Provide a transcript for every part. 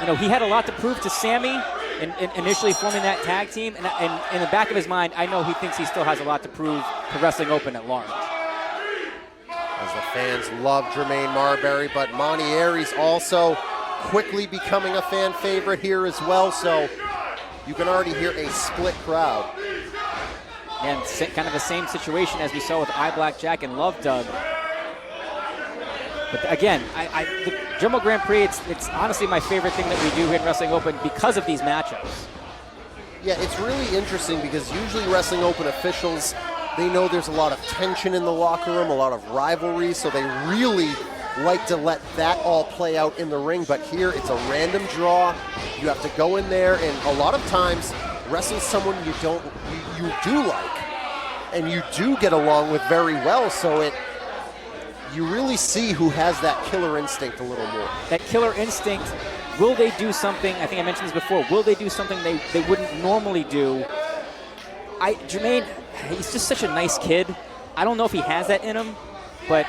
You know, he had a lot to prove to Sammy in initially forming that tag team, and in the back of his mind, I know he thinks he still has a lot to prove to Wrestling Open at large. As the fans love Jermaine Marbury, but Monty Ariez also quickly becoming a fan favorite here as well, so you can already hear a split crowd. And kind of the same situation as we saw with iBlackjack and Love Doug. But again, the Jumbo Grand Prix, it's honestly my favorite thing that we do here in Wrestling Open because of these matchups. Yeah, it's really interesting because usually Wrestling Open officials, they know there's a lot of tension in the locker room, a lot of rivalry, so they really like to let that all play out in the ring. But here, it's a random draw. You have to go in there, and a lot of times, wrestle someone you do like, and you do get along with very well, so you really see who has that killer instinct a little more. That killer instinct, will they do something, I think I mentioned this before, will they do something they wouldn't normally do? Jermaine, he's just such a nice kid. I don't know if he has that in him, but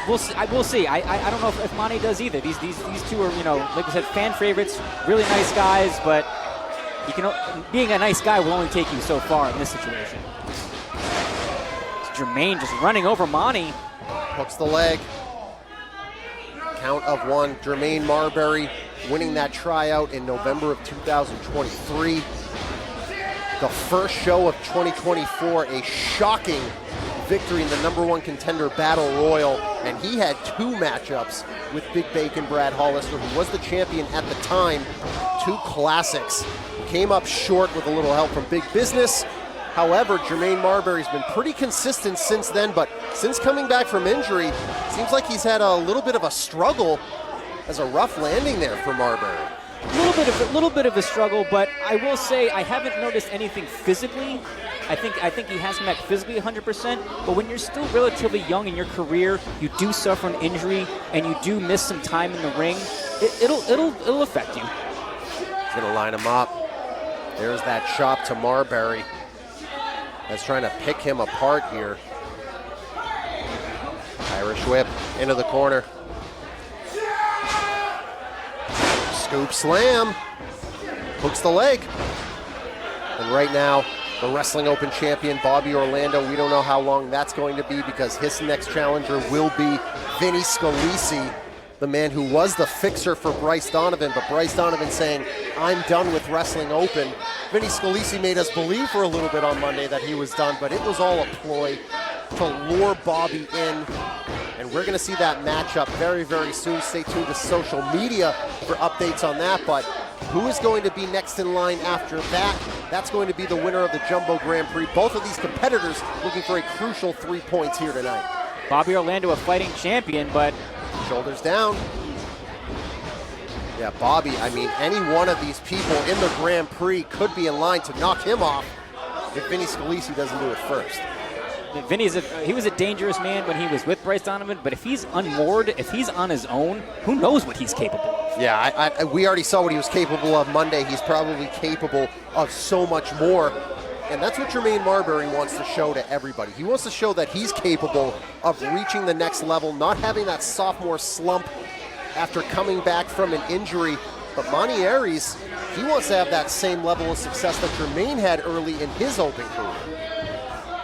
we'll see. I don't know if Monty does either. These two are, you know, like I said, fan favorites, really nice guys, but being a nice guy will only take you so far in this situation. It's Jermaine just running over Monty. Hooks the leg. Count of one. Jermaine Marbury winning that tryout in November of 2023. The first show of 2024, a shocking victory in the #1 contender battle royal, and he had 2 matchups with Big Bacon Brad Hollister, who was the champion at the time. 2 classics. Came up short with a little help from Big Business. However, Jermaine Marbury's been pretty consistent since then, but since coming back from injury, seems like he's had a little bit of a struggle. As a rough landing there for Marbury. A little bit of a struggle, but I will say I haven't noticed anything physically. I think he has come back physically 100%, but when you're still relatively young in your career, you do suffer an injury and you do miss some time in the ring, it'll affect you. He's gonna line him up. There's that chop to Marbury. That's trying to pick him apart here. Irish whip into the corner. Scoop slam. Hooks the leg. And right now, the Wrestling Open champion, Bobby Orlando, we don't know how long that's going to be because his next challenger will be Vinny Scalise, the man who was the fixer for Bryce Donovan, but Bryce Donovan saying, I'm done with Wrestling Open. Vinny Scalise made us believe for a little bit on Monday that he was done, but it was all a ploy to lure Bobby in. And we're gonna see that matchup very, very soon. Stay tuned to social media for updates on that, but who is going to be next in line after that? That's going to be the winner of the Jumbo Grand Prix. Both of these competitors looking for a crucial 3 points here tonight. Bobby Orlando, a fighting champion, but shoulders down. Yeah, Bobby, I mean, any one of these people in the Grand Prix could be in line to knock him off if Vinny Scalise doesn't do it first. He was a dangerous man when he was with Bryce Donovan, but if he's unmoored, if he's on his own, who knows what he's capable of? Yeah, we already saw what he was capable of Monday. He's probably capable of so much more. And that's what Jermaine Marbury wants to show to everybody. He wants to show that he's capable of reaching the next level, not having that sophomore slump after coming back from an injury. But Monty Ariez, he wants to have that same level of success that Jermaine had early in his Open career.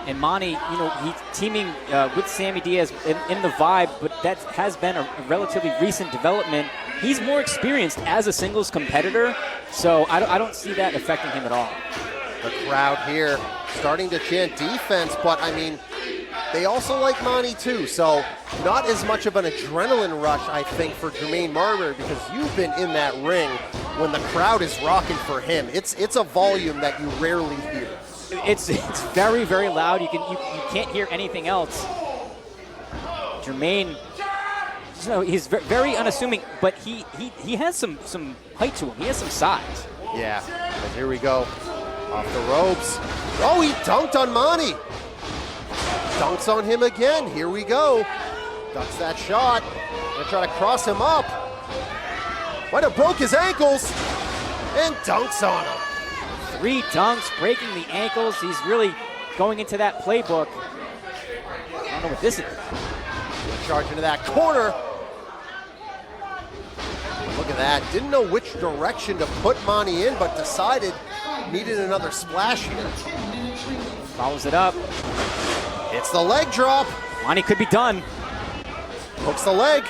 And Monty, you know, he's teaming with Sammy Diaz in the Vibe, but that has been a relatively recent development. He's more experienced as a singles competitor, so I don't see that affecting him at all. The crowd here starting to chant defense, but I mean, they also like Monty too, so not as much of an adrenaline rush, I think, for Jermaine Marbury, because you've been in that ring when the crowd is rocking for him. It's a volume that you rarely hear. It's very, very loud. You can't hear anything else. Jermaine, you know, he's very unassuming, but he has some height to him. He has some size. Yeah, and here we go. Off the ropes. Oh, he dunked on Monty. Dunks on him again. Here we go. Ducks that shot. Gonna try to cross him up. Might have broke his ankles. And dunks on him. 3 dunks, breaking the ankles. He's really going into that playbook. I don't know what this is. Charge into that corner. Look at that. Didn't know which direction to put Monty in, but decided needed another splash here. Follows it up. It's the leg drop. Monty could be done. Hooks the leg.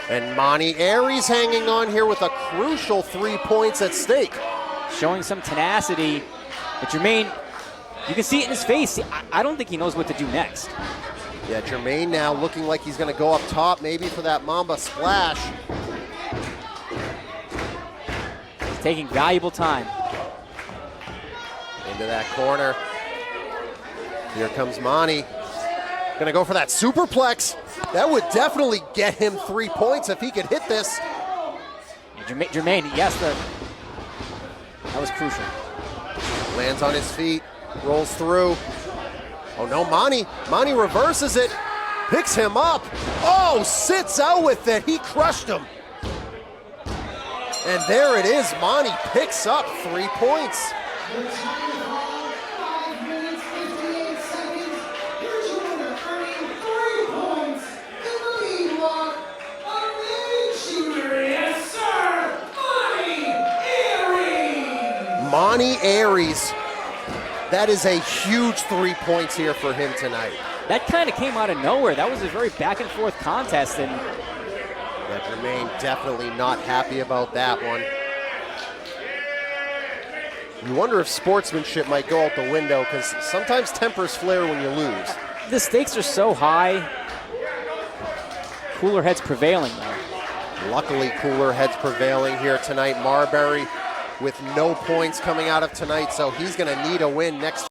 And Monty Ariez hanging on here with a crucial 3 points at stake. Showing some tenacity. But Jermaine, you can see it in his face. I don't think he knows what to do next. Yeah, Jermaine now looking like he's going to go up top maybe for that Mamba splash. He's taking valuable time. Into that corner. Here comes Monty. Going to go for that superplex. That would definitely get him 3 points if he could hit this. Jermaine, yes, that was crucial. Lands on his feet, rolls through. Oh no, Monty reverses it, picks him up. Oh, sits out with it. He crushed him. And there it is. Monty picks up 3 points. Monty Ariez. That is a huge 3 points here for him tonight. That kind of came out of nowhere. That was a very back and forth contest. And yeah, Jermaine definitely not happy about that one. You wonder if sportsmanship might go out the window, because sometimes tempers flare when you lose. The stakes are so high. Cooler heads prevailing, though. Luckily, cooler heads prevailing here tonight. Marbury with no points coming out of tonight, so he's going to need a win next